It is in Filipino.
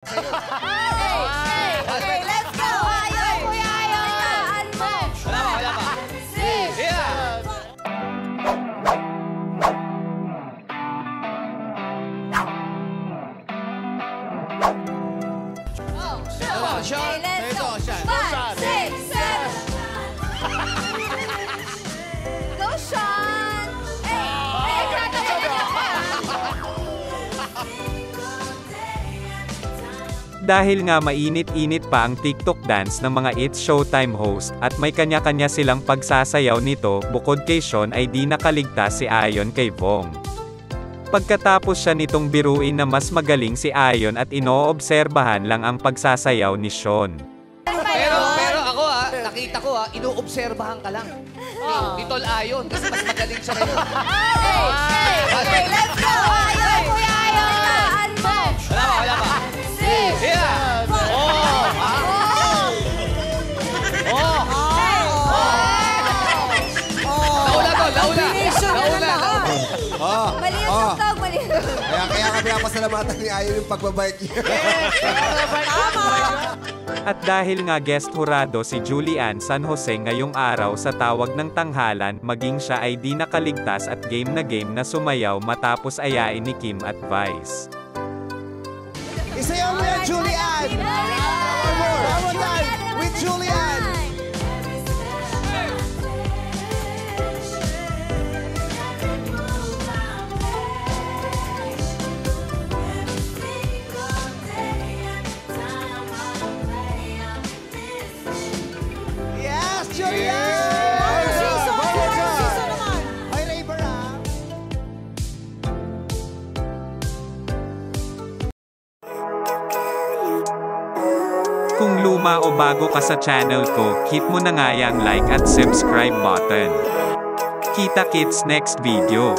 Okay, let's go! Ayon, Kuya Ayon! Tandaan mo! Wala pa. 6! Yeah! Okay, let's go! 5, 6, 7! Go, Sean! Hey, Dahil nga mainit-init pa ang TikTok dance ng mga It's Showtime host, at may kanya-kanya silang pagsasayaw nito, bukod kay Sean ay di nakaligtas si Ayon kay Vong. Pagkatapos siya nitong biruin na mas magaling si Ayon at inoobserbahan lang ang pagsasayaw ni Sean. Pero ako nakita ko inoobserbahan ka lang. Ni Tol Ayon kasi mas magaling siya ngayon. Okay, let's go! Ayon, Kuya Ayon! Tandaan mo! Wala pa. 6! Yeah! Mali yung tugtog, mali. Kaya kami napasalamatan ni Ayon yung pagbabike niya. At dahil nga guest hurado si Julian San Jose ngayong araw sa tawag ng tanghalan, maging siya ay di nakaligtas at game na sumayaw matapos ayain ni Kim at Vice. Isayaw mo yan, Julian! One more time with Julian! Yes, Julian! Ay, Raver, Kung luma o bago ka sa channel ko, hit mo na nga yang like at subscribe button. Kita-kits next video.